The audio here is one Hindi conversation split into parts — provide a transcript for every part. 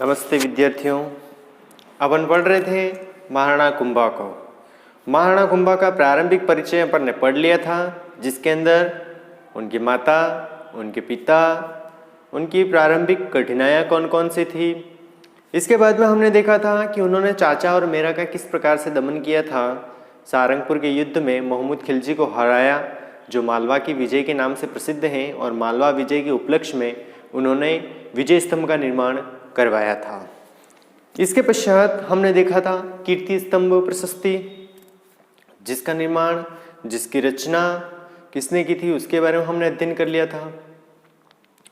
नमस्ते विद्यार्थियों। अपन पढ़ रहे थे महाराणा कुंभा को। महाराणा कुंभा का प्रारंभिक परिचय अपन ने पढ़ लिया था, जिसके अंदर उनकी माता, उनके पिता, उनकी प्रारंभिक कठिनाइयाँ कौन कौन सी थी। इसके बाद में हमने देखा था कि उन्होंने चाचा और मेरा का किस प्रकार से दमन किया था। सारंगपुर के युद्ध में महमूद खिलजी को हराया, जो मालवा की विजय के नाम से प्रसिद्ध हैं, और मालवा विजय के उपलक्ष्य में उन्होंने विजय स्तंभ का निर्माण करवाया था। इसके पश्चात हमने देखा था कीर्ति स्तंभ प्रशस्ति, जिसका निर्माण, जिसकी रचना किसने की थी, उसके बारे में हमने अध्ययन कर लिया था।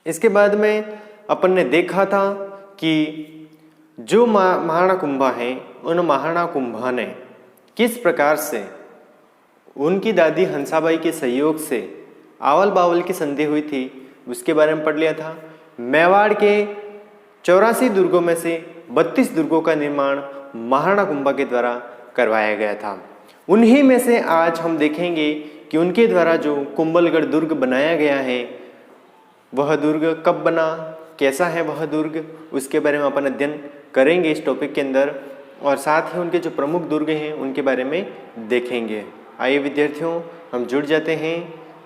इसके बाद में अपन ने देखा था कि जो महाराणा कुंभा हैं, उन महाराणा कुंभा ने किस प्रकार से उनकी दादी हंसाबाई के सहयोग से आवल बावल की संधि हुई थी, उसके बारे में पढ़ लिया था। मेवाड़ के 84 दुर्गों में से 32 दुर्गों का निर्माण महाराणा कुंभा के द्वारा करवाया गया था। उन्हीं में से आज हम देखेंगे कि उनके द्वारा जो कुंभलगढ़ दुर्ग बनाया गया है, वह दुर्ग कब बना, कैसा है वह दुर्ग, उसके बारे में अपन अध्ययन करेंगे इस टॉपिक के अंदर, और साथ ही उनके जो प्रमुख दुर्ग हैं उनके बारे में देखेंगे। आइए विद्यार्थियों, हम जुड़ जाते हैं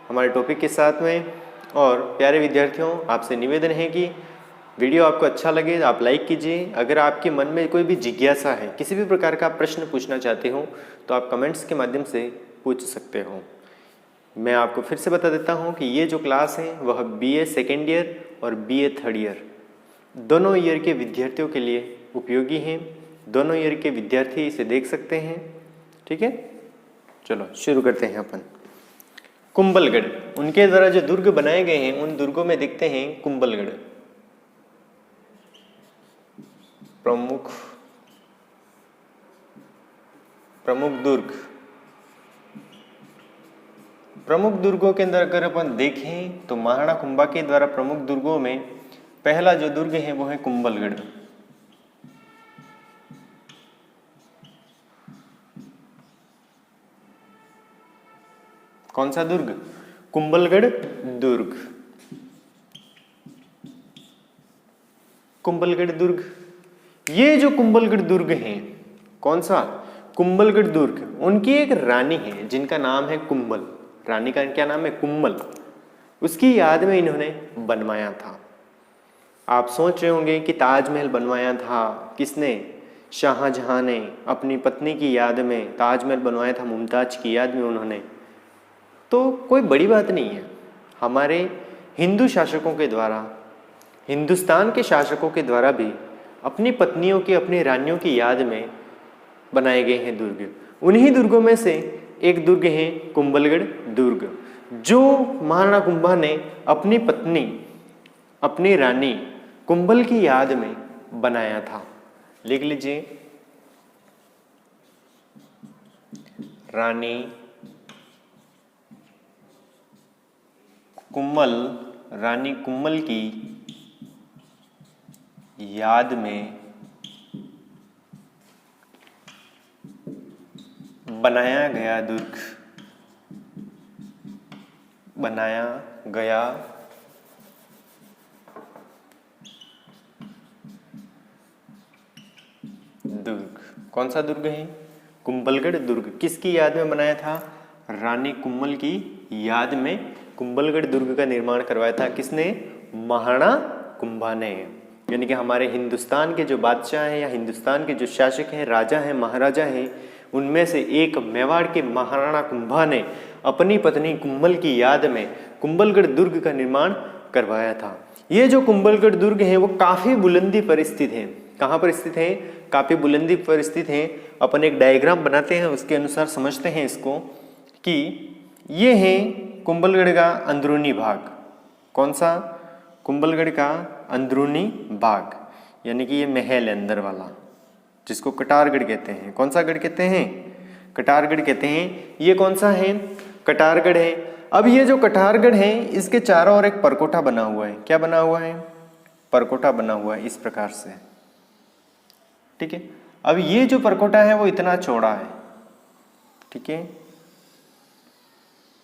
हमारे टॉपिक के साथ में। और प्यारे विद्यार्थियों, आपसे निवेदन है कि वीडियो आपको अच्छा लगे आप लाइक कीजिए। अगर आपके मन में कोई भी जिज्ञासा है, किसी भी प्रकार का प्रश्न पूछना चाहते हो, तो आप कमेंट्स के माध्यम से पूछ सकते हो। मैं आपको फिर से बता देता हूं कि ये जो क्लास है वह BA सेकेंड ईयर और BA थर्ड ईयर दोनों ईयर के विद्यार्थियों के लिए उपयोगी हैं। दोनों ईयर के विद्यार्थी इसे देख सकते हैं। ठीक है, चलो शुरू करते हैं अपन। कुंभलगढ़, उनके द्वारा जो दुर्ग बनाए गए हैं, उन दुर्गों में देखते हैं कुंभलगढ़ प्रमुख दुर्ग। प्रमुख दुर्गों के अंदर अगर अपन देखें तो महाराणा कुंभा के द्वारा प्रमुख दुर्गों में पहला जो दुर्ग है वो है कुंभलगढ़। कौन सा दुर्ग? कुंभलगढ़ दुर्ग। कुंभलगढ़ दुर्ग, ये जो कुंभलगढ़ दुर्ग है, कौन सा? कुंभलगढ़ दुर्ग, उनकी एक रानी है जिनका नाम है कुंभल। रानी का क्या नाम है? कुंभल। उसकी याद में इन्होंने बनवाया था। आप सोच रहे होंगे कि ताजमहल बनवाया था किसने? शाहजहां ने अपनी पत्नी की याद में ताजमहल बनवाया था, मुमताज की याद में उन्होंने। तो कोई बड़ी बात नहीं है। हमारे हिंदू शासकों के द्वारा, हिंदुस्तान के शासकों के द्वारा भी अपनी पत्नियों की, अपनी रानियों की याद में बनाए गए हैं दुर्ग। उन्हीं दुर्गों में से एक दुर्ग है कुंभलगढ़ दुर्ग, जो महाराणा कुंभा ने अपनी पत्नी, अपनी रानी कुंभल की याद में बनाया था। लिख लीजिए, रानी कुंभल, रानी कुंभल की याद में बनाया गया दुर्ग, बनाया गया दुर्ग। कौन सा दुर्ग है? कुंभलगढ़ दुर्ग। किसकी याद में बनाया था? रानी कुंभल की याद में कुंभलगढ़ दुर्ग का निर्माण करवाया था। किसने? महाराणा कुंभा ने। यानी कि हमारे हिंदुस्तान के जो बादशाह हैं या हिंदुस्तान के जो शासक हैं, राजा हैं, महाराजा हैं, उनमें से एक मेवाड़ के महाराणा कुंभा ने अपनी पत्नी कुंभल की याद में कुंभलगढ़ दुर्ग का निर्माण करवाया था। ये जो कुंभलगढ़ दुर्ग है वो काफ़ी बुलंदी पर स्थित है। कहाँ पर स्थित है? काफ़ी बुलंदी पर स्थित है। अपन एक डायग्राम बनाते हैं, उसके अनुसार समझते हैं इसको कि ये है कुंभलगढ़ का अंदरूनी भाग। कौन सा? कुंभलगढ़ का अंदरूनी भाग, यानी कि ये महल है अंदर वाला, जिसको कटारगढ़ कहते हैं। कौन सा गढ़ कहते हैं? कटारगढ़ कहते हैं। ये कौन सा है? कटारगढ़ है। अब ये जो कटारगढ़ है, इसके चारों ओर एक परकोटा बना हुआ है। क्या बना हुआ है? परकोटा बना हुआ है इस प्रकार से। ठीक है, अब ये जो परकोटा है वो इतना चौड़ा है। ठीक है,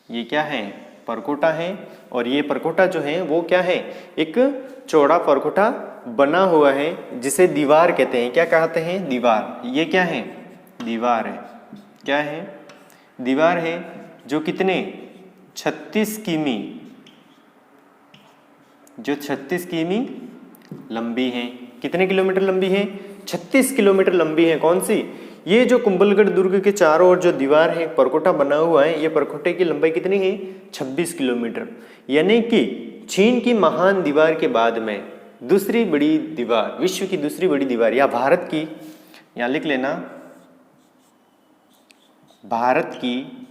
ये क्या है? परकोटा है, और ये परकोटा जो है वो क्या है, एक चौड़ा परकोटा बना हुआ है जिसे दीवार कहते हैं। क्या कहते हैं? दीवार। ये क्या है? दीवार है। क्या है? दीवार है, जो कितने 36 किमी, जो 36 किमी लंबी है। कितने किलोमीटर लंबी है? 36 किलोमीटर लंबी है। कौन सी? ये जो कुंभलगढ़ दुर्ग के चारों ओर जो दीवार है, परकोटा बना हुआ है, ये परकोटे की लंबाई कितनी है? 26 किलोमीटर। यानी कि चीन की महान दीवार के बाद में दूसरी बड़ी दीवार, विश्व की दूसरी बड़ी दीवार, या भारत की, यहां लिख लेना, भारत की,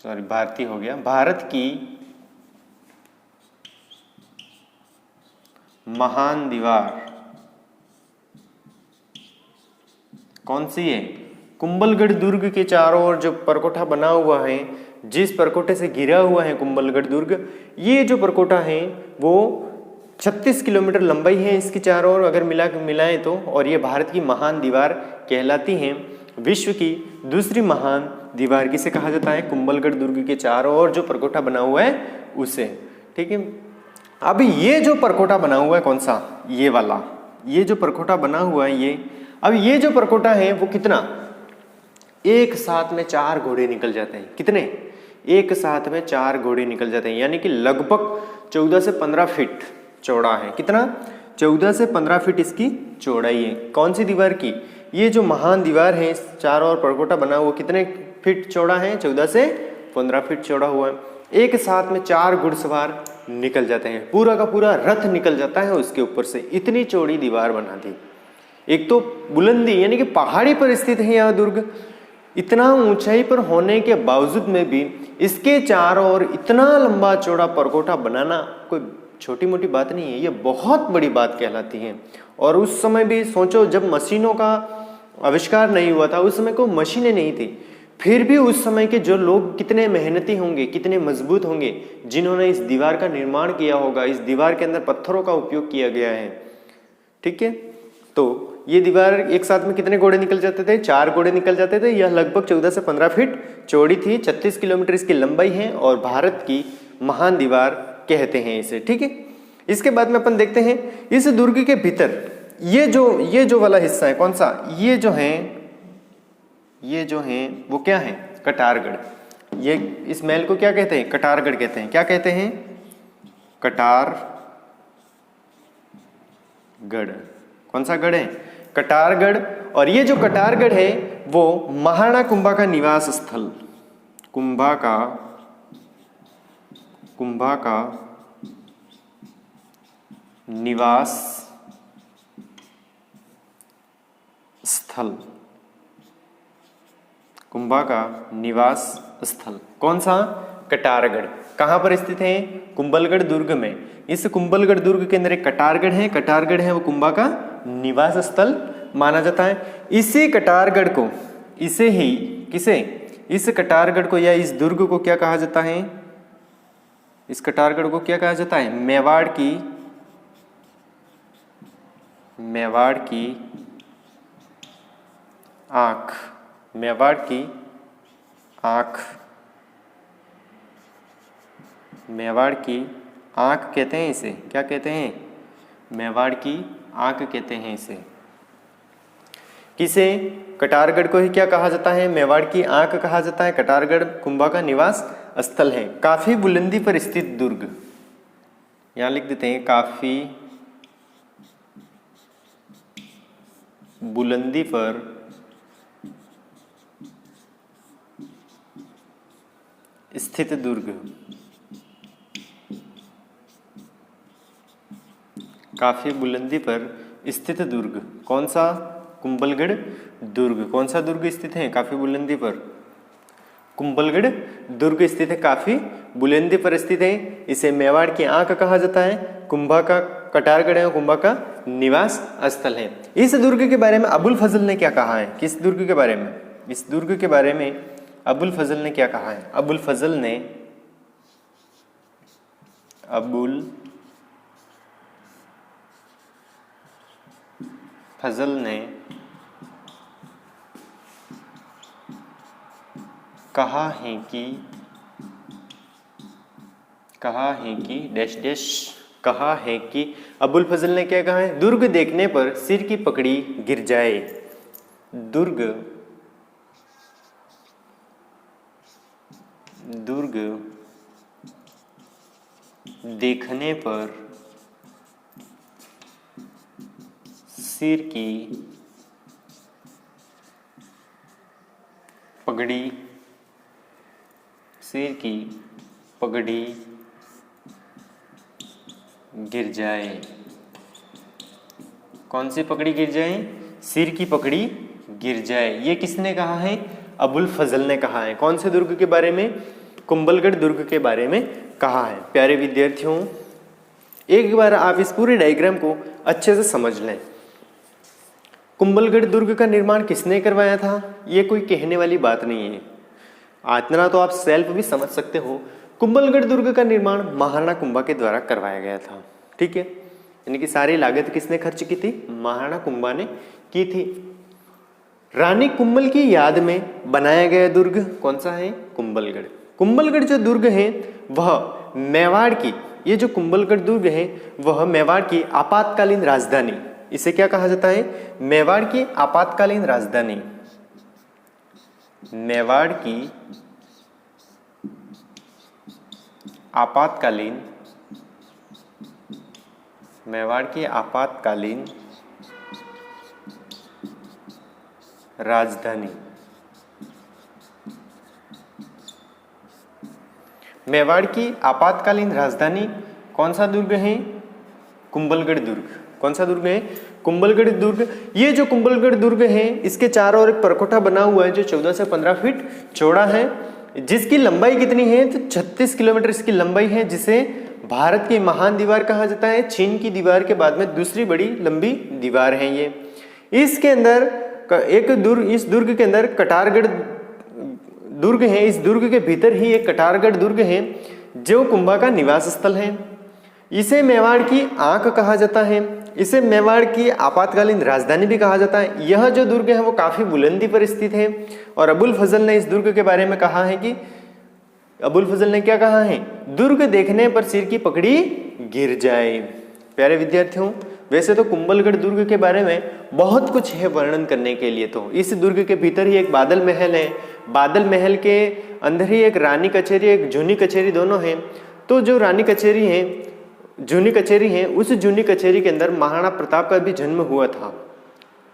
सॉरी भारतीय हो गया, भारत की महान दीवार कौन सी है? कुंभलगढ़ दुर्ग के चारों ओर जो परकोटा बना हुआ है, जिस परकोटे से घिरा हुआ है कुंभलगढ़ दुर्ग, ये जो परकोटा है वो 36 किलोमीटर लंबाई है इसकी चारों ओर अगर मिलाएं तो, और ये भारत की महान दीवार कहलाती है। विश्व की दूसरी महान दीवार किसे कहा जाता है? कुंभलगढ़ दुर्ग के चारों ओर जो परकोटा बना हुआ है उसे। ठीक है, अब ये जो परकोटा बना हुआ है कौन सा? ये वाला, ये जो परकोटा बना हुआ है ये, अब ये जो परकोटा है वो कितना, एक साथ में 4 घोड़े निकल जाते हैं। कितने? एक साथ में 4 घोड़े निकल जाते हैं, यानी कि लगभग 14 से 15 फीट चौड़ा है। कितना? 14 से 15 फीट इसकी चौड़ाई है। कौन सी दीवार की? ये जो महान दीवार है, चारों ओर परकोटा बना हुआ, कितने फीट चौड़ा है? 14 से 15 फीट चौड़ा हुआ है। एक साथ में 4 घुड़सवार निकल जाते हैं, पूरा का पूरा रथ निकल जाता है उसके ऊपर से। इतनी चौड़ी दीवार बना दी। एक तो बुलंदी, यानी कि पहाड़ी पर स्थित है यह दुर्ग। इतना ऊंचाई पर होने के बावजूद में भी इसके चारों ओर इतना लंबा चौड़ा परकोटा बनाना कोई छोटी मोटी बात नहीं है, ये बहुत बड़ी बात कहलाती है। और उस समय भी सोचो, जब मशीनों का आविष्कार नहीं हुआ था, उस समय कोई मशीनें नहीं थी, फिर भी उस समय के जो लोग कितने मेहनती होंगे, कितने मजबूत होंगे, जिन्होंने इस दीवार का निर्माण किया होगा। इस दीवार के अंदर पत्थरों का उपयोग किया गया है। ठीक है, तो ये दीवार एक साथ में कितने घोड़े निकल जाते थे? 4 घोड़े निकल जाते थे। यह लगभग 14 से 15 फीट चौड़ी थी, 36 किलोमीटर इसकी लंबाई है, और भारत की महान दीवार कहते हैं इसे। ठीक है, इसके बाद में अपन देखते हैं इस दुर्ग के भीतर ये जो वाला हिस्सा है, कौन सा? ये जो है वो क्या है? कटारगढ़। ये इस महल को क्या कहते हैं? कटारगढ़ कहते हैं। क्या कहते हैं? कटारगढ़। कौन सा गढ़ है? कटारगढ़। और ये जो कटारगढ़ है वो महाराणा कुंभा का निवास स्थल, कुंभा का निवास स्थल, कुंभा का निवास स्थल। कौन सा? कटारगढ़। कहाँ पर स्थित है? कुंभलगढ़ दुर्ग में। इस कुंभलगढ़ दुर्ग के अंदर एक कटारगढ़ है, कटारगढ़ है वो कुंभा का निवास स्थल माना जाता है। इसी कटारगढ़ को, इस कटारगढ़ को या इस दुर्ग को क्या कहा जाता है? इस कटारगढ़ को क्या कहा जाता है? मेवाड़ की आंख। मेवाड़ की आंख, मेवाड़ की आंख कहते हैं इसे। क्या कहते हैं? मेवाड़ की आंख कहते हैं इसे। किसे? कटारगढ़ को ही क्या कहा जाता है? मेवाड़ की आंख कहा जाता है। कटारगढ़ कुंभा का निवास स्थल है। काफी बुलंदी पर स्थित दुर्ग, यहां लिख देते हैं, काफी बुलंदी पर स्थित दुर्ग, काफी बुलंदी पर स्थित दुर्ग। कौन सा? कुंभलगढ़ दुर्ग। कौन सा दुर्ग स्थित है काफी बुलंदी पर? कुंभलगढ़ दुर्ग स्थित है, काफी बुलंदी पर स्थित है। इसे मेवाड़ की आंख कहा जाता है। कुंभा का कटारगढ़ है, कुंभा का निवास स्थल है। इस दुर्ग के बारे में अबुल फजल ने क्या कहा है? किस दुर्ग के बारे में? इस दुर्ग के बारे में अबुल फजल ने क्या कहा है? अबुल फजल ने कहा है कि डैश डैश, कहा है कि अबुल फजल ने क्या कहा है, दुर्ग देखने पर सिर की पकड़ी गिर जाए। दुर्ग देखने पर सिर की पगड़ी गिर जाए। कौन सी पगड़ी गिर जाए? सिर की पगड़ी गिर जाए। ये किसने कहा है? अबुल फजल ने कहा है। कौन से दुर्ग के बारे में? कुंभलगढ़ दुर्ग के बारे में कहा है। प्यारे विद्यार्थियों, एक बार आप इस पूरे डायग्राम को अच्छे से समझ लें। कुंभलगढ़ दुर्ग का निर्माण किसने करवाया था? ये कोई कहने वाली बात नहीं है, इतना तो आप सेल्फ भी समझ सकते हो। कुंभलगढ़ दुर्ग का निर्माण महाराणा कुंभा के द्वारा करवाया गया था। ठीक है, यानी कि सारी लागत किसने खर्च की थी? महाराणा कुंभा ने की थी। रानी कुंभल की याद में बनाया गया दुर्ग कौन सा है? कुंभलगढ़। कुंभलगढ़ जो दुर्ग है वह मेवाड़ की, ये जो कुंभलगढ़ दुर्ग है वह मेवाड़ की आपातकालीन राजधानी, इसे क्या कहा जाता है? मेवाड़ की आपातकालीन राजधानी। मेवाड़ की आपातकालीन राजधानी। मेवाड़ की आपातकालीन राजधानी कौन सा दुर्ग है? कुंभलगढ़ दुर्ग। कौन सा दुर्ग है? कुंभलगढ़ दुर्ग। ये जो कुंभलगढ़ दुर्ग है इसके चारों ओर एक परकोटा बना हुआ है जो 14 से 15 फीट चौड़ा है, जिसकी लंबाई कितनी है? तो 36 किलोमीटर इसकी लंबाई है, जिसे भारत की महान दीवार कहा जाता है। चीन की दीवार के बाद में दूसरी बड़ी लंबी दीवार है ये। इसके अंदर इस दुर्ग के अंदर कटारगढ़ दुर्ग है। इस दुर्ग के भीतर ही एक कटारगढ़ दुर्ग है जो कुंभा का निवास स्थल है। इसे मेवाड़ की आंख कहा जाता है। इसे मेवाड़ की आपातकालीन राजधानी भी कहा जाता है। यह जो दुर्ग है वो काफी बुलंदी पर स्थित है और अबुल फजल ने इस दुर्ग के बारे में कहा है कि अबुल फजल ने क्या कहा है? दुर्ग देखने पर सिर की पगड़ी गिर जाए। प्यारे विद्यार्थियों, वैसे तो कुंभलगढ़ दुर्ग के बारे में बहुत कुछ है वर्णन करने के लिए। तो इस दुर्ग के भीतर ही एक बादल महल है, बादल महल के अंदर ही एक रानी कचेरी, एक जूनी कचेरी दोनों हैं। तो जो रानी कचेरी है, जूनी कचेरी है, उस जूनी कचेरी के अंदर महाराणा प्रताप का भी जन्म हुआ था।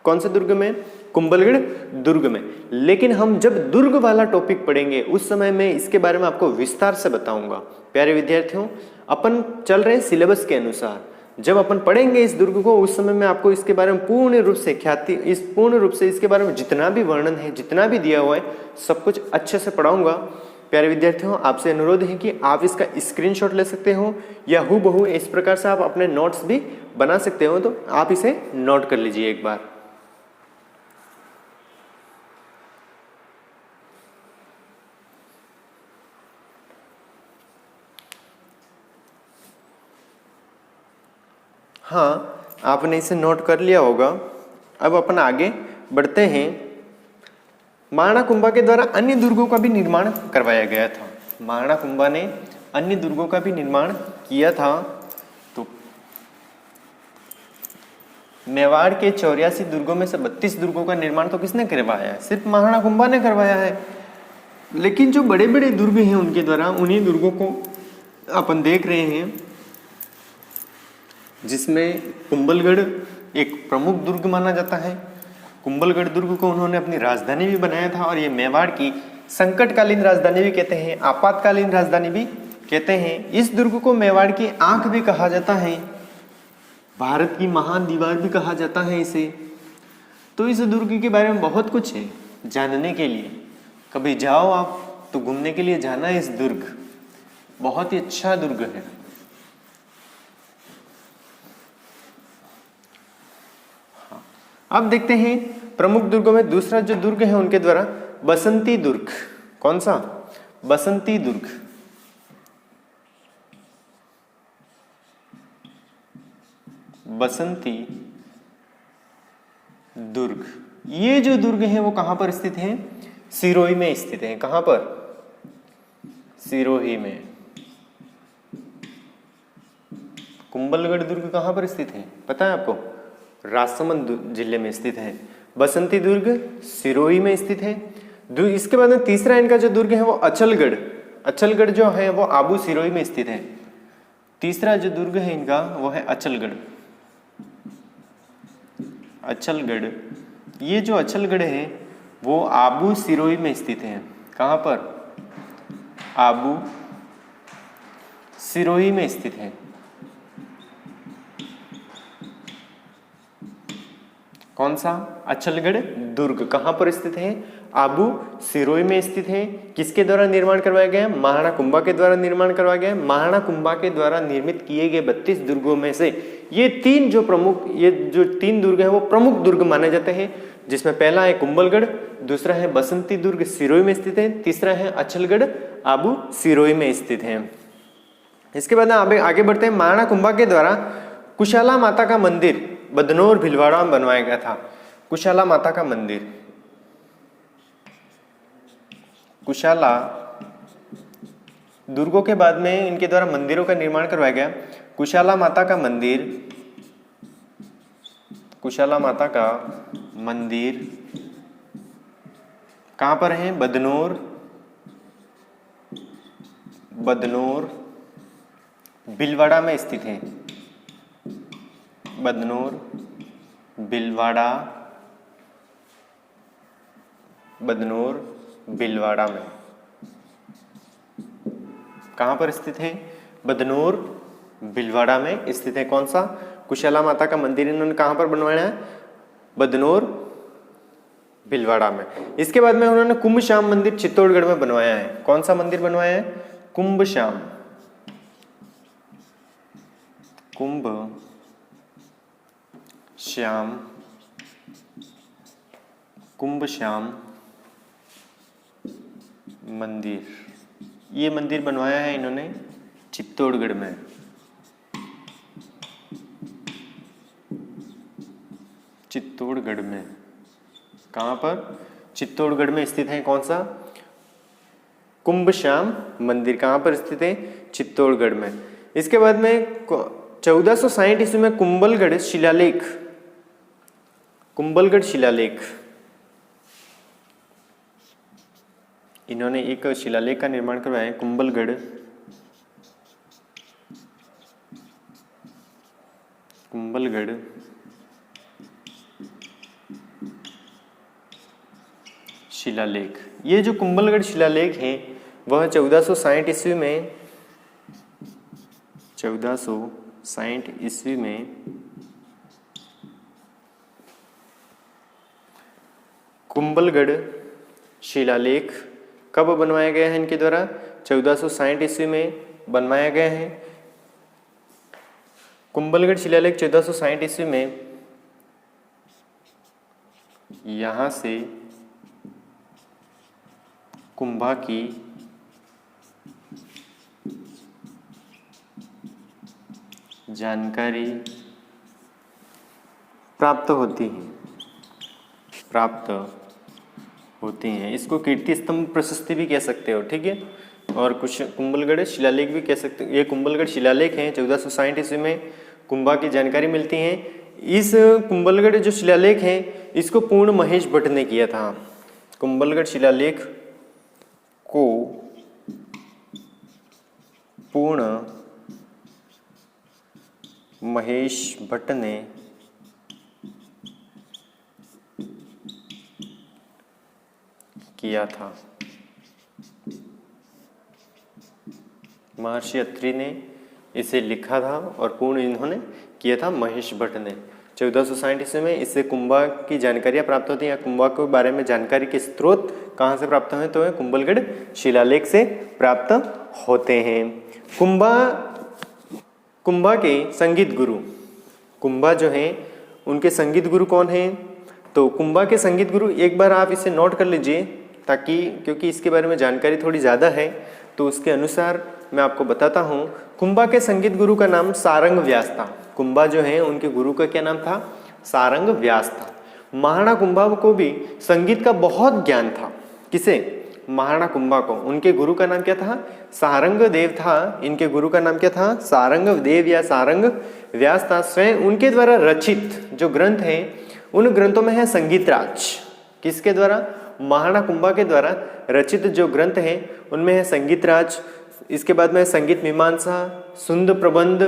कौन से दुर्ग में? कुंभलगढ़ दुर्ग में। लेकिन हम जब दुर्ग वाला टॉपिक पढ़ेंगे उस समय मैं इसके बारे में आपको विस्तार से बताऊंगा। प्यारे विद्यार्थियों, अपन चल रहे हैं सिलेबस के अनुसार। जब अपन पढ़ेंगे इस दुर्ग को उस समय मैं आपको इसके बारे में पूर्ण रूप से इसके बारे में जितना भी वर्णन है, जितना भी दिया हुआ है, सब कुछ अच्छे से पढ़ाऊंगा। प्यारे विद्यार्थियों, आपसे अनुरोध है कि आप इसका स्क्रीनशॉट ले सकते हो या हूबहू इस प्रकार से आप अपने नोट्स भी बना सकते हो। तो आप इसे नोट कर लीजिए एक बार। हाँ, आपने इसे नोट कर लिया होगा। अब अपन आगे बढ़ते हैं। महाराणा कुंभा के द्वारा अन्य दुर्गों का भी निर्माण करवाया गया था। महाराणा कुंभा ने अन्य दुर्गों का भी निर्माण किया था। तो मेवाड़ के 84 दुर्गों में से 32 दुर्गों का निर्माण तो किसने करवाया है? सिर्फ महाराणा कुंभा ने करवाया है। लेकिन जो बड़े बड़े दुर्ग हैं उनके द्वारा, उन्हीं दुर्गों को अपन देख रहे हैं, जिसमें कुंभलगढ़ एक प्रमुख दुर्ग माना जाता है। कुंभलगढ़ दुर्ग को उन्होंने अपनी राजधानी भी बनाया था और ये मेवाड़ की संकटकालीन राजधानी भी कहते हैं, आपातकालीन राजधानी भी कहते हैं। इस दुर्ग को मेवाड़ की आंख भी कहा जाता है, भारत की महान दीवार भी कहा जाता है इसे। तो इस दुर्ग के बारे में बहुत कुछ है जानने के लिए। कभी जाओ आप तो घूमने के लिए जाना है इस दुर्ग, बहुत ही अच्छा दुर्ग है। अब देखते हैं प्रमुख दुर्गों में दूसरा जो दुर्ग है उनके द्वारा बसंती दुर्ग। कौन सा? बसंती दुर्ग। बसंती दुर्ग, ये जो दुर्ग है वो कहां पर स्थित है? सिरोही में स्थित है। कहाँ पर? सिरोही में। कुंभलगढ़ दुर्ग कहाँ पर स्थित है पता है आपको? राजसमंद जिले में स्थित है। बसंती दुर्ग सिरोही में स्थित है। इसके बाद में तीसरा इनका जो दुर्ग है वो अचलगढ़। अचलगढ़ जो है वो आबू सिरोही में स्थित है। तीसरा जो दुर्ग है इनका वो है अचलगढ़। अचलगढ़, ये जो अचलगढ़ है वो आबू सिरोही में स्थित है। कहाँ पर? आबू सिरोही में स्थित है। कौन सा? अचलगढ़ दुर्ग कहाँ पर स्थित है? आबू सिरोही में स्थित है। किसके द्वारा निर्माण करवाया गया? महाराणा कुंभा के द्वारा निर्माण करवाया गया। महाराणा कुंभा के द्वारा निर्मित किए गए 32 दुर्गों में से ये जो तीन दुर्ग हैं वो प्रमुख दुर्ग माने जाते हैं, जिसमें पहला है कुंभलगढ़, दूसरा है बसंती दुर्ग सिरोही में स्थित है, तीसरा है अचलगढ़ आबू सिरोही में स्थित है। इसके बाद आगे बढ़ते हैं। महाराणा कुंभा के द्वारा कुशाला माता का मंदिर बदनौर भीलवाड़ा में बनवाया गया था। कुशाला माता का मंदिर, कुशाला दुर्गों के बाद में इनके द्वारा मंदिरों का निर्माण करवाया गया। कुशाला माता का मंदिर, कुशाला माता का मंदिर कहाँ पर है? बदनौर, बदनौर भीलवाड़ा में स्थित है। बदनौर भीलवाड़ा, बदनौर भीलवाड़ा में कहाँ पर स्थित है? बदनौर भीलवाड़ा में स्थित है। कौन सा? कुशाला माता का मंदिर इन्होंने कहाँ पर बनवाया है? बदनौर भीलवाड़ा में। इसके बाद में उन्होंने कुंभ श्याम मंदिर चित्तौड़गढ़ में बनवाया है। कौन सा मंदिर बनवाया है? कुंभ श्याम, कुंभ श्याम, कुंभ श्याम मंदिर। ये मंदिर बनवाया है इन्होंने चित्तौड़गढ़ में। चित्तौड़गढ़ में कहाँ पर? चित्तौड़गढ़ में स्थित है। कौन सा? कुंभ श्याम मंदिर कहाँ पर स्थित है? चित्तौड़गढ़ में। इसके बाद में 1460 ईस्वी में कुंभलगढ़ शिलालेख, कुंभलगढ़ शिलालेख, इन्होंने एक शिलालेख का निर्माण करवाया है। कुंभलगढ़, कुंभलगढ़ शिलालेख। ये जो कुंभलगढ़ शिलालेख है वह 1460 ईस्वी में, 1460 ईस्वी में कुंभलगढ़ शिलालेख कब बनवाया गया है इनके द्वारा? 1460 ईस्वी में बनवाया गया है। कुंभलगढ़ शिलालेख 1460 ईस्वी में यहां से कुंभा की जानकारी प्राप्त होती है। इसको कीर्ति स्तंभ प्रशस्ति भी कह सकते हो, ठीक है। और कुछ कुंभलगढ़ शिलालेख भी कह सकते हो। ये कुंभलगढ़ शिलालेख हैं, 1460 ईस्वी में कुंभा की जानकारी मिलती है। इस कुंभलगढ़ जो शिलालेख है इसको पूर्ण महेश भट्ट ने किया था। कुंभलगढ़ शिलालेख को पूर्ण महेश भट्ट ने किया था। महर्षि अत्रि ने इसे लिखा था और पूर्ण इन्होंने किया था महेश भट्ट ने। 1460 ईस्वी में इससे कुंभा की जानकारियाँ प्राप्त होती हैं। कुंभा के बारे में जानकारी के स्रोत कहाँ से प्राप्त हुए? तो कुंभलगढ़ शिलालेख से प्राप्त होते हैं। कुंभा के संगीत गुरु, कुंभा जो हैं उनके संगीत गुरु कौन हैं? तो कुंभा के संगीत गुरु, एक बार आप इसे नोट कर लीजिए ताकि, क्योंकि इसके बारे में जानकारी थोड़ी ज़्यादा है तो उसके अनुसार मैं आपको बताता हूँ। कुंभा के संगीत गुरु का नाम सारंग व्यास था। कुंभा जो है उनके गुरु का क्या नाम था? सारंग व्यास था। महाराणा कुंभा को भी संगीत का बहुत ज्ञान था। किसे? महाराणा कुंभा को। उनके गुरु का नाम क्या था? सारंग देव था। इनके गुरु का नाम क्या था? सारंग देव या सारंग व्यास था। स्वयं उनके द्वारा रचित जो ग्रंथ हैं उन ग्रंथों में है संगीत राज। किसके द्वारा? महाराणा कुंभा के द्वारा रचित जो ग्रंथ हैं उनमें है संगीत राज। इसके बाद में संगीत मीमांसा, सुंद प्रबंध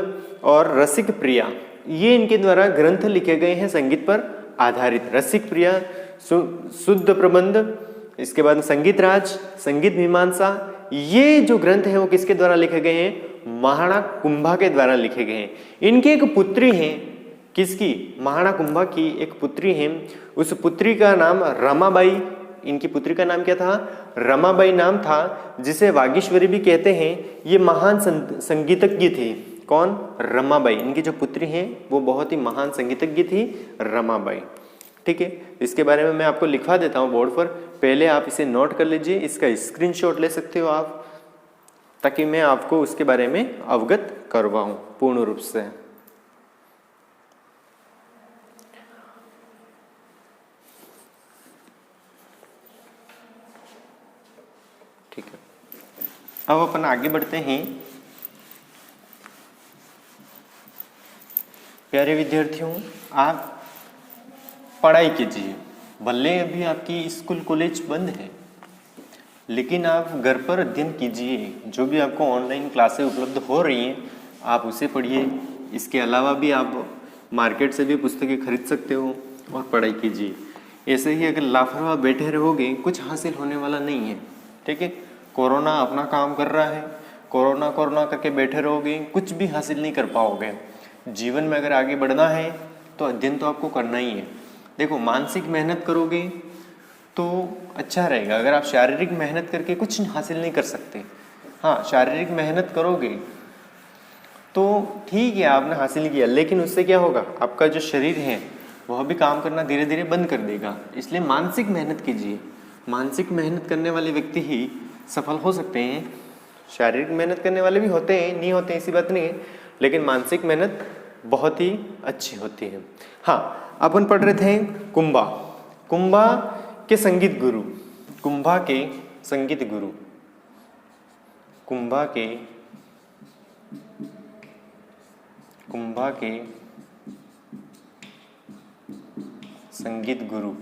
और रसिक प्रिया। ये इनके द्वारा ग्रंथ लिखे गए हैं संगीत पर आधारित। रसिक प्रिया, शुद्ध प्रबंध, इसके बाद संगीत राज, संगीत मीमांसा, ये जो ग्रंथ हैं वो किसके द्वारा लिखे गए हैं? महाराणा कुंभा के द्वारा लिखे गए हैं। इनकी एक पुत्री है। किसकी? महाराणा कुंभा की एक पुत्री है। उस पुत्री का नाम रमाबाई। इनकी पुत्री का नाम क्या था? रमाबाई नाम था, जिसे वागीश्वरी भी कहते हैं। ये महान संगीतज्ञ थी। कौन? रमाबाई। इनकी जो पुत्री हैं वो बहुत ही महान संगीतज्ञ थी, रमाबाई। ठीक है, इसके बारे में मैं आपको लिखवा देता हूँ बोर्ड पर, पहले आप इसे नोट कर लीजिए। इसका स्क्रीनशॉट ले सकते हो आप, ताकि मैं आपको उसके बारे में अवगत करवाऊं पूर्ण रूप से। ठीक है, अब अपन आगे बढ़ते हैं। प्यारे विद्यार्थियों, आप पढ़ाई कीजिए। भले अभी आपकी स्कूल कॉलेज बंद है, लेकिन आप घर पर अध्ययन कीजिए। जो भी आपको ऑनलाइन क्लासें उपलब्ध हो रही हैं आप उसे पढ़िए। इसके अलावा भी आप मार्केट से भी पुस्तकें खरीद सकते हो और पढ़ाई कीजिए। ऐसे ही अगर लापरवाह बैठे रहोगे कुछ हासिल होने वाला नहीं है। ठीक है, कोरोना अपना काम कर रहा है। कोरोना करके बैठे रहोगे कुछ भी हासिल नहीं कर पाओगे। जीवन में अगर आगे बढ़ना है तो अध्ययन तो आपको करना ही है। देखो, मानसिक मेहनत करोगे तो अच्छा रहेगा। अगर आप शारीरिक मेहनत करके कुछ हासिल नहीं कर सकते, हाँ शारीरिक मेहनत करोगे तो ठीक है आपने हासिल किया, लेकिन उससे क्या होगा? आपका जो शरीर है वह भी काम करना धीरे धीरे बंद कर देगा। इसलिए मानसिक मेहनत कीजिए। मानसिक मेहनत करने वाले व्यक्ति ही सफल हो सकते हैं। शारीरिक मेहनत करने वाले भी होते हैं, नहीं होते ऐसी बात नहीं है, लेकिन मानसिक मेहनत बहुत ही अच्छी होती है। हाँ, अपन पढ़ रहे थे कुंभा। कुंभा के संगीत गुरु, कुंभा के संगीत गुरु, कुंभा के संगीत गुरु,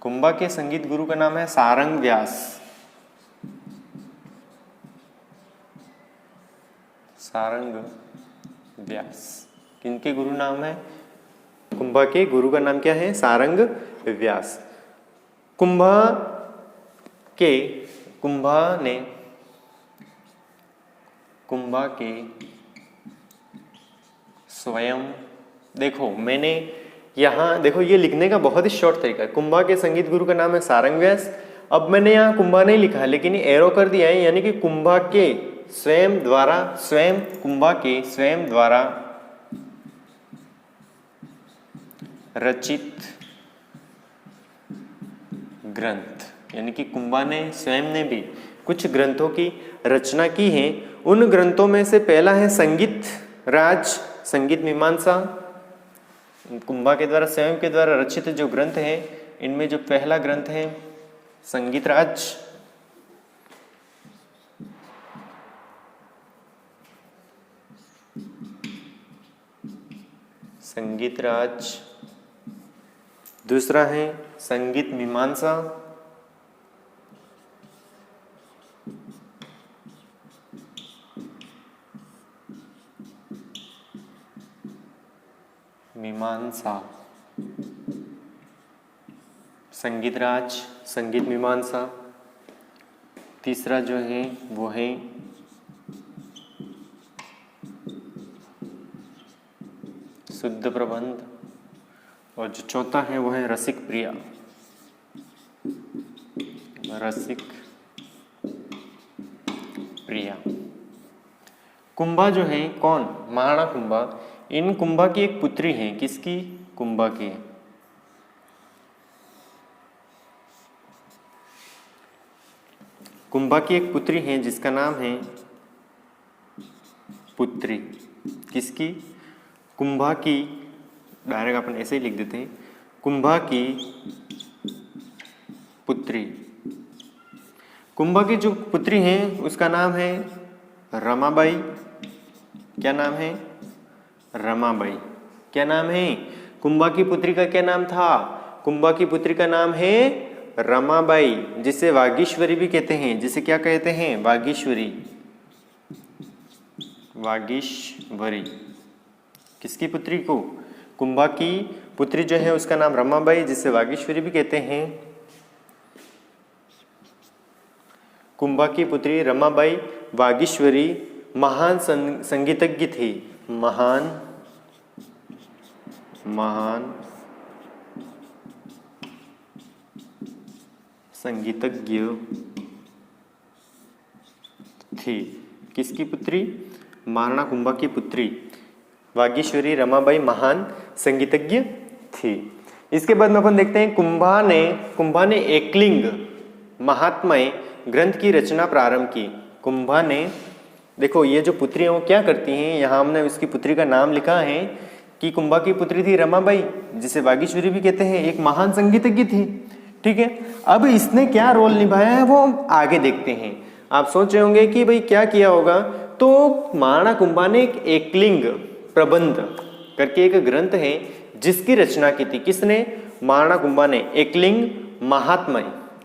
कुंभा के संगीत गुरु का नाम है सारंग व्यास। सारंग व्यास किनके गुरु नाम है? कुंभा के गुरु का नाम क्या है? सारंग व्यास। कुंभा के स्वयं, देखो मैंने यहाँ देखो ये लिखने का बहुत ही शॉर्ट तरीका है। कुंभा के संगीत गुरु का नाम है सारंग व्यास। अब मैंने यहाँ कुंभा नहीं लिखा, लेकिन ये एरो कर दिया है, यानी कि कुंभा के स्वयं द्वारा, कुंभा के स्वयं द्वारा रचित ग्रंथ, यानी कि कुंभा ने स्वयं ने भी कुछ ग्रंथों की रचना की है। उन ग्रंथों में से पहला है संगीत राज, संगीत मीमांसा। कुंभा के द्वारा, स्वयं के द्वारा रचित जो ग्रंथ हैं, इनमें जो पहला ग्रंथ है संगीत राज। संगीत राज। दूसरा है संगीत मीमांसा। संगीत राज, संगीत मीमांसा। तीसरा जो है वो है शुद्ध प्रबंध, और जो चौथा है वो है रसिक प्रिया। रसिक प्रिया। कुंभा जो है कौन? महाराणा कुंभा। इन कुंभा की एक पुत्री है। किसकी? कुंभा की। कुंभा की एक पुत्री है जिसका नाम है पुत्री। किसकी? कुंभा की। डायरेक्ट अपन ऐसे ही लिख देते हैं, कुंभा की पुत्री। कुंभा की जो पुत्री हैं उसका नाम है रमाबाई। क्या नाम है? रमाबाई। क्या नाम है? कुंभा की पुत्री का क्या नाम था? कुंभा की पुत्री का नाम है रमाबाई, जिसे वागीश्वरी भी कहते हैं। जिसे क्या कहते हैं? वागीश्वरी। वागीश्वरी किसकी पुत्री को? कुंभा की पुत्री जो है उसका नाम रमाबाई, जिसे वागीश्वरी भी कहते हैं। कुंभा की पुत्री रमाबाई वागीश्वरी महान संगीतज्ञ थी। महान संगीतज्ञ थी। किसकी पुत्री? महाराणा कुंभा की पुत्री वागीश्वरी रमाबाई महान संगीतज्ञ थी। इसके बाद में अपन देखते हैं कुंभा ने एकलिंग महात्म्य ग्रंथ की रचना प्रारंभ की। कुंभा ने, देखो ये जो पुत्री है वो क्या करती हैं, यहाँ हमने उसकी पुत्री का नाम लिखा है कि कुंभा की पुत्री थी रमाबाई, जिसे वागीश्वरी भी कहते हैं, एक महान संगीतज्ञ थी। ठीक है, अब इसने क्या रोल निभाया है वो आगे देखते हैं। आप सोच रहे होंगे कि भाई क्या किया होगा, तो महाराणा कुंभा ने एक एकलिंग प्रबंध करके एक ग्रंथ है जिसकी रचना की थी। किसने? महाराणा कुंभा ने।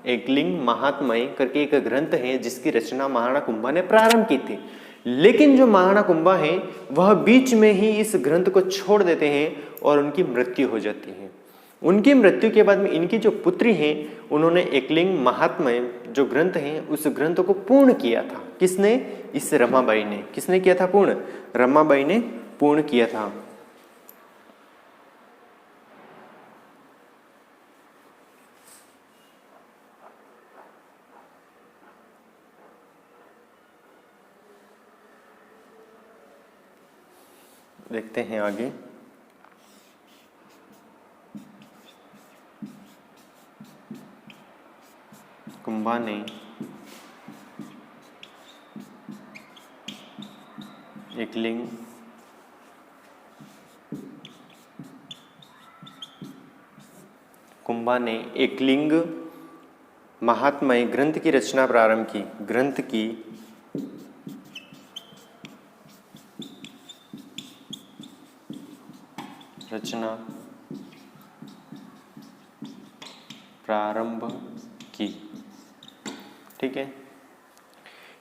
एकलिंग महात्म्य करके एक ग्रंथ है जिसकी रचना महाराणा कुंभा ने प्रारंभ की थी। लेकिन जो महाराणा कुंभा है वह बीच में ही इस ग्रंथ को छोड़ देते हैं और उनकी मृत्यु हो जाती है। उनकी मृत्यु के बाद में इनकी जो पुत्री हैं उन्होंने एकलिंग महात्म्य जो ग्रंथ है उस ग्रंथ को पूर्ण किया था। किसने? इस रमाबाई ने। किसने किया था पूर्ण? रमाबाई ने पूर्ण किया था। देखते हैं आगे। कुंभा ने एकलिंग महात्म्य ग्रंथ की रचना प्रारंभ की। ग्रंथ की रचना प्रारंभ की। ठीक है,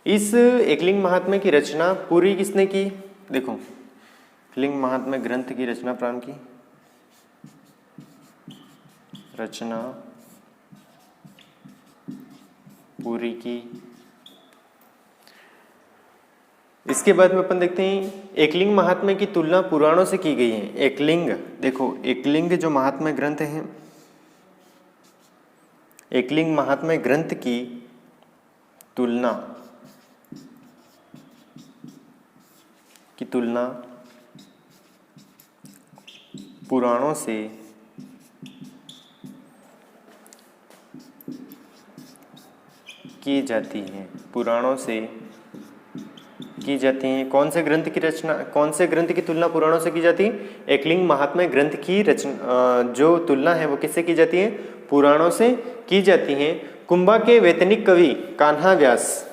इस एकलिंग महात्म्य की रचना पूरी किसने की? देखो, एकलिंग महात्म्य ग्रंथ की रचना प्रारंभ की। रचना पूरी की। इसके बाद में अपन देखते हैं एकलिंग महात्म्य की तुलना पुराणों से की गई है। एकलिंग, देखो एकलिंग जो महात्म्य ग्रंथ है, एकलिंग महात्म्य ग्रंथ की तुलना पुराणों से की जाती है। पुराणों से की जाती है। कौन से ग्रंथ की तुलना पुराणों से की जाती है? एकलिंग महात्म्य ग्रंथ की रचना जो तुलना है वो किससे की जाती है? पुराणों से की जाती है। कुंभा के वैतनिक कवि कान्हा व्यास,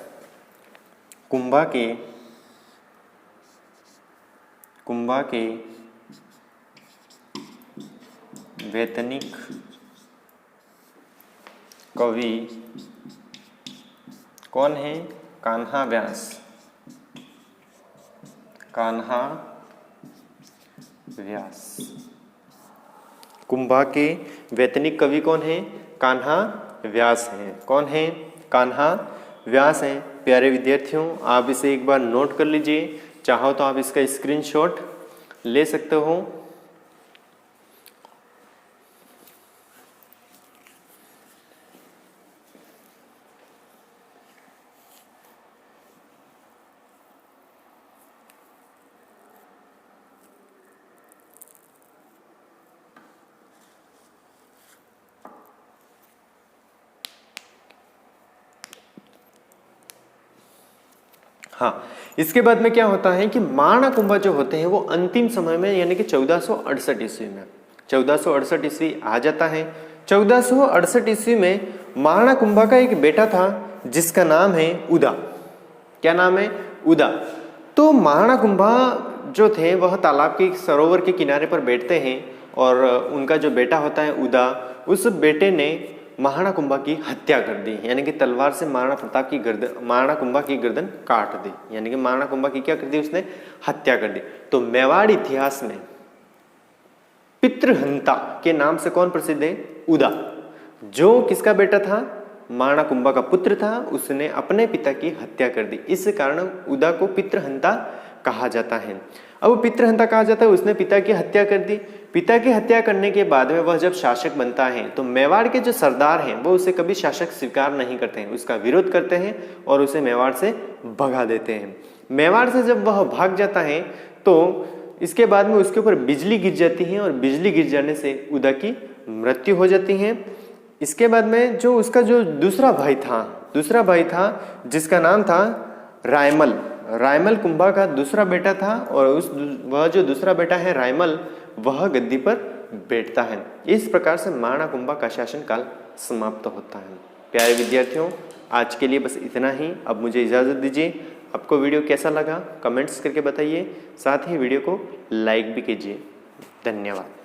कुंभा के वैतनिक कवि कौन है? कान्हा व्यास। कुंभा के वैतनिक कवि कौन है? कान्हा व्यास हैं। कौन है? कान्हा व्यास हैं। प्यारे विद्यार्थियों, आप इसे एक बार नोट कर लीजिए, चाहो तो आप इसका स्क्रीनशॉट ले सकते हो। हाँ, इसके बाद में क्या होता है कि महाराणा कुंभा जो होते हैं वो अंतिम समय में यानी कि 1468 ईस्वी में 1468 ईस्वी आ जाता है। 1468 ईस्वी में महाराणा कुंभा का एक बेटा था जिसका नाम है उदा। क्या नाम है? उदा। तो महाराणा कुंभा जो थे वह तालाब के सरोवर के किनारे पर बैठते हैं और उनका जो बेटा होता है उदा, उस बेटे ने महाराणा कुंभा की हत्या कर दी, यानी कि तलवार से महाराणा कुंभा की गर्दन काट दी, यानी कि महाराणा कुंभा की क्या कर दी? उसने हत्या कर दी। तो मेवाड़ इतिहास में पितृहंता के नाम से कौन प्रसिद्ध है? उदा। जो किसका बेटा था? महाराणा कुंभा का पुत्र था, उसने अपने पिता की हत्या कर दी। इस कारण उदा को पितृहंता कहा जाता है। अब पितृहंता कहा जाता है, उसने पिता की हत्या कर दी। पिता की हत्या करने के बाद में वह जब शासक बनता है तो मेवाड़ के जो सरदार हैं वो उसे कभी शासक स्वीकार नहीं करते हैं, उसका विरोध करते हैं और उसे मेवाड़ से भगा देते हैं। मेवाड़ से जब वह भाग जाता है तो इसके बाद में उसके ऊपर बिजली गिर जाती है और बिजली गिर जाने से उदा की मृत्यु हो जाती है। इसके बाद में जो उसका जो दूसरा भाई था जिसका नाम था रायमल कुंभा का दूसरा बेटा था और वह जो दूसरा बेटा है रायमल, वह गद्दी पर बैठता है। इस प्रकार से महाराणा कुंभा का शासनकाल समाप्त होता है। प्यारे विद्यार्थियों, आज के लिए बस इतना ही। अब मुझे इजाज़त दीजिए। आपको वीडियो कैसा लगा कमेंट्स करके बताइए, साथ ही वीडियो को लाइक भी कीजिए। धन्यवाद।